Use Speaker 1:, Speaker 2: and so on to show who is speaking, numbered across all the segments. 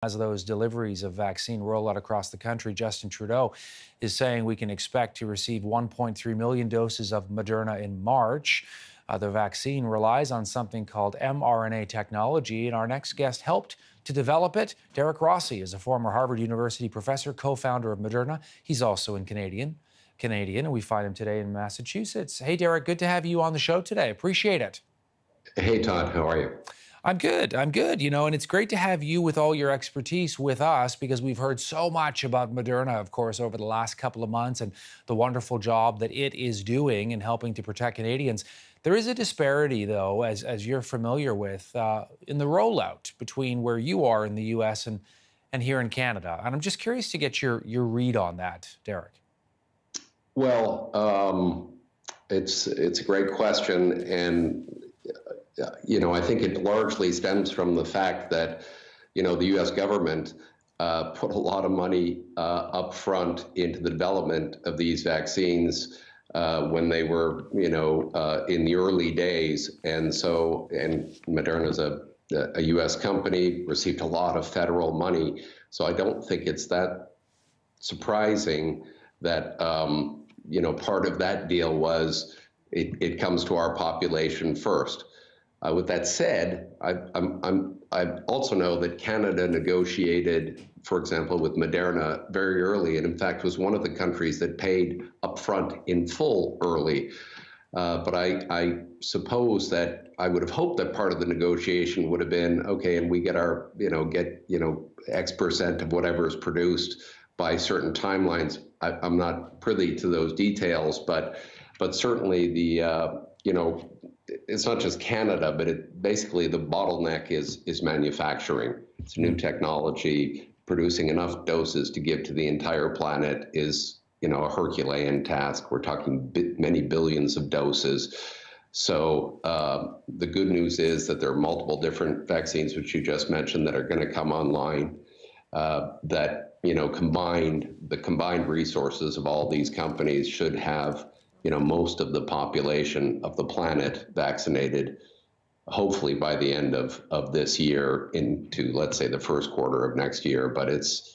Speaker 1: As those deliveries of vaccine roll out across the country, Justin Trudeau is saying we can expect to receive 1.3 million doses of Moderna in March. The vaccine relies on something called mRNA technology, and our next guest helped to develop it. Derrick Rossi is a former Harvard University professor, co-founder of Moderna. He's also Canadian, and we find him today in Massachusetts. Hey, Derrick, good to have you on the show today. Appreciate it.
Speaker 2: Hey, Todd, how are you?
Speaker 1: I'm good. And it's great to have you with all your expertise with us because we've heard so much about Moderna, of course, over the last couple of months and the wonderful job that it is doing in helping to protect Canadians. There is a disparity, though, as you're familiar with, in the rollout between where you are in the U.S. and here in Canada. And I'm just curious to get your read on that, Derrick.
Speaker 2: Well, it's a great question, and I think it largely stems from the fact that, the U.S. government put a lot of money up front into the development of these vaccines when they were, in the early days. And Moderna is a U.S. company, received a lot of federal money. So I don't think it's that surprising that, part of that deal was it comes to our population first. With that said, I also know that Canada negotiated, for example, with Moderna very early, and in fact was one of the countries that paid upfront in full early. But I suppose that I would have hoped that part of the negotiation would have been, okay, and we get our, X% of whatever is produced by certain timelines. I'm not privy to those details, but certainly the, it's not just Canada, but basically the bottleneck is manufacturing. It's a new technology. Producing enough doses to give to the entire planet is, a Herculean task. We're talking many billions of doses. So the good news is that there are multiple different vaccines, which you just mentioned, that are going to come online. That the combined resources of all these companies should have most of the population of the planet vaccinated, hopefully by the end of this year into, let's say, the first quarter of next year. But it's,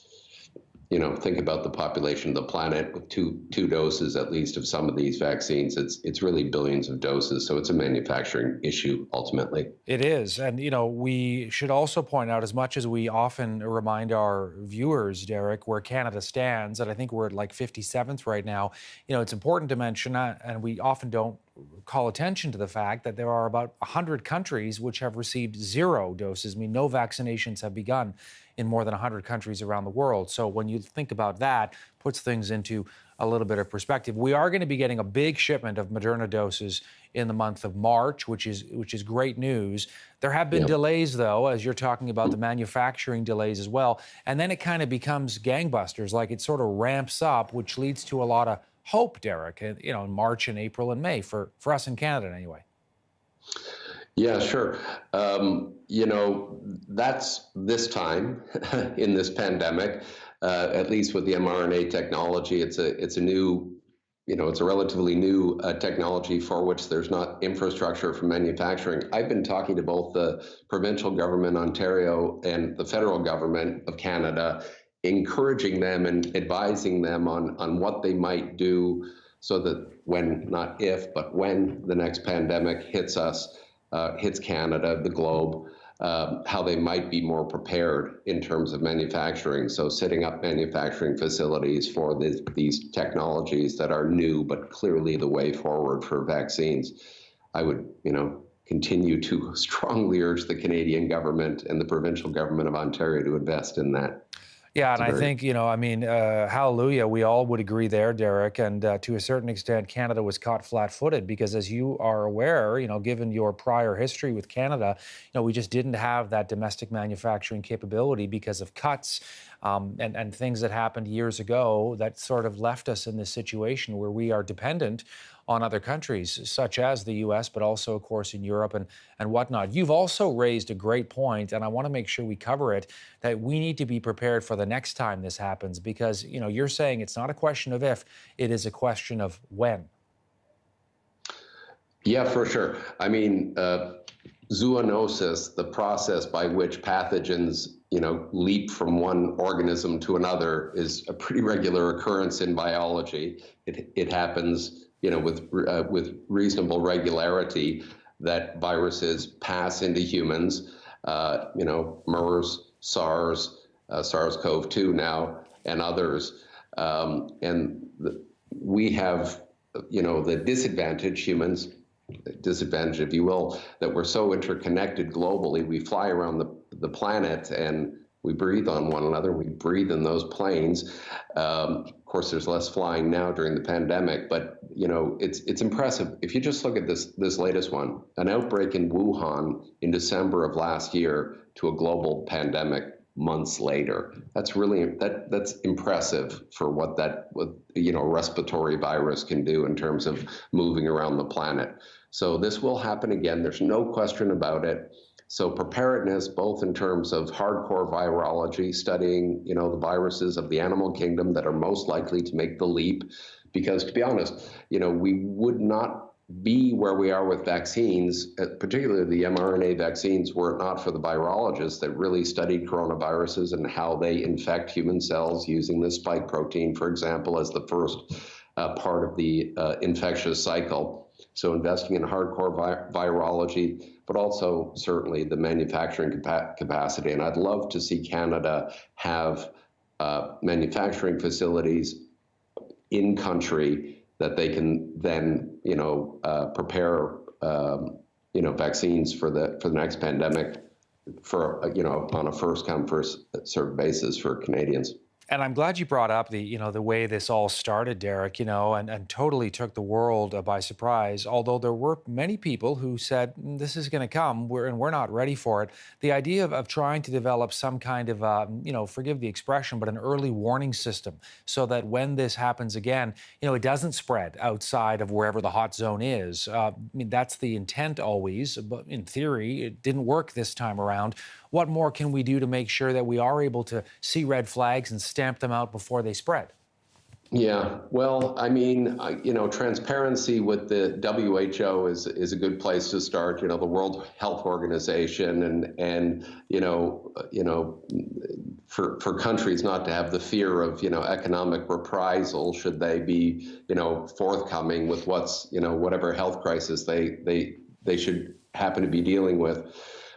Speaker 2: think about the population of the planet with two doses at least of some of these vaccines. It's really billions of doses. So it's a manufacturing issue ultimately.
Speaker 1: It is. And, we should also point out, as much as we often remind our viewers, Derrick, where Canada stands, and I think we're at like 57th right now, it's important to mention, and we often don't call attention to the fact that there are about 100 countries which have received 0 doses. I mean, no vaccinations have begun in more than 100 countries around the world. So when you think about that, puts things into a little bit of perspective. We are going to be getting a big shipment of Moderna doses in the month of March, which is great news. There have been delays, though, as you're talking about the manufacturing delays as well. And then it kind of becomes gangbusters, like it sort of ramps up, which leads to a lot of hope, Derrick, in March and April and May for us in Canada anyway.
Speaker 2: Yeah, sure. That's this time in this pandemic, at least with the mRNA technology. It's a new, it's a relatively new technology for which there's not infrastructure for manufacturing. I've been talking to both the provincial government, Ontario, and the federal government of Canada, encouraging them and advising them on what they might do so that when, not if, but when the next pandemic hits us, hits Canada, the globe, how they might be more prepared in terms of manufacturing. So setting up manufacturing facilities for these technologies that are new, but clearly the way forward for vaccines. I would, continue to strongly urge the Canadian government and the provincial government of Ontario to invest in that.
Speaker 1: Yeah, and I think, hallelujah, we all would agree there, Derrick. And to a certain extent, Canada was caught flat-footed because, as you are aware, given your prior history with Canada, we just didn't have that domestic manufacturing capability because of cuts and things that happened years ago that sort of left us in this situation where we are dependent on other countries, such as the U.S., but also, of course, in Europe and whatnot. You've also raised a great point, and I want to make sure we cover it, that we need to be prepared for the next time this happens because, you're saying it's not a question of if, it is a question of when.
Speaker 2: Yeah, for sure. I mean, zoonosis, the process by which pathogens, leap from one organism to another is a pretty regular occurrence in biology. It happens, with reasonable regularity, that viruses pass into humans. MERS, SARS, SARS-CoV-2 now, and others. We have, the disadvantage, if you will, that we're so interconnected globally. We fly around the planet and we breathe on one another. We breathe in those planes. Of course, there's less flying now during the pandemic, but it's impressive. If you just look at this latest one, an outbreak in Wuhan in December of last year to a global pandemic months later. That's really that's impressive for what respiratory virus can do in terms of moving around the planet. So this will happen again. There's no question about it. So preparedness, both in terms of hardcore virology, studying, the viruses of the animal kingdom that are most likely to make the leap, because to be honest, we would not be where we are with vaccines, particularly the mRNA vaccines, were it not for the virologists that really studied coronaviruses and how they infect human cells using the spike protein, for example, as the first part of the infectious cycle. So investing in hardcore virology, but also certainly the manufacturing capacity. And I'd love to see Canada have manufacturing facilities in country that they can then, prepare, vaccines for the next pandemic on a first come, first served basis for Canadians.
Speaker 1: And I'm glad you brought up the way this all started, Derrick, and totally took the world by surprise. Although there were many people who said, this is going to come, we're not ready for it. The idea of trying to develop some kind of, forgive the expression, but an early warning system so that when this happens again, it doesn't spread outside of wherever the hot zone is. That's the intent always, but in theory, it didn't work this time around. What more can we do to make sure that we are able to see red flags and stamp them out before they spread?
Speaker 2: Yeah, well, transparency with the WHO is a good place to start. The World Health Organization, and for countries not to have the fear of economic reprisal should they be forthcoming with whatever health crisis they should happen to be dealing with.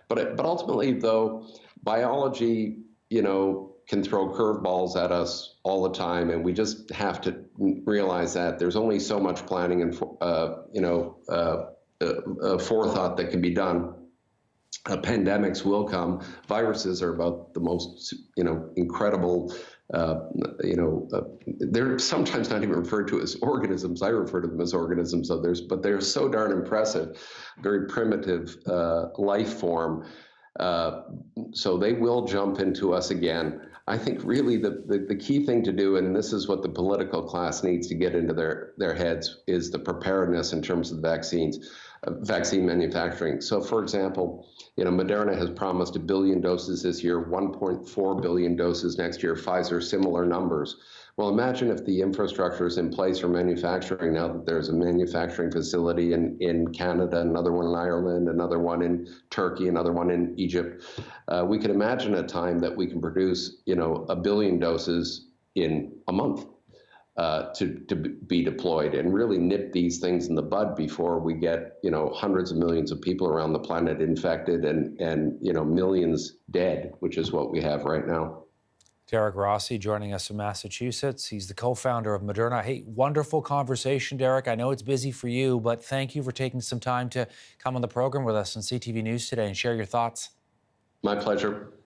Speaker 2: But ultimately, though, biology, can throw curveballs at us all the time, and we just have to realize that there's only so much planning and forethought that can be done. Pandemics will come. Viruses are about the most, incredible. They're sometimes not even referred to as organisms. I refer to them as organisms. But they're so darn impressive, very primitive life form. So they will jump into us again. I think really the key thing to do, and this is what the political class needs to get into their heads, is the preparedness in terms of vaccines, vaccine manufacturing. So, for example, Moderna has promised 1 billion doses this year, 1.4 billion doses next year. Pfizer, similar numbers. Well, imagine if the infrastructure is in place for manufacturing now that there's a manufacturing facility in Canada, another one in Ireland, another one in Turkey, another one in Egypt. We could imagine a time that we can produce, 1 billion doses in a month to be deployed and really nip these things in the bud before we get, hundreds of millions of people around the planet infected and millions dead, which is what we have right now.
Speaker 1: Derrick Rossi joining us from Massachusetts. He's the co-founder of Moderna. Hey, wonderful conversation, Derrick. I know it's busy for you, but thank you for taking some time to come on the program with us on CTV News today and share your thoughts.
Speaker 2: My pleasure.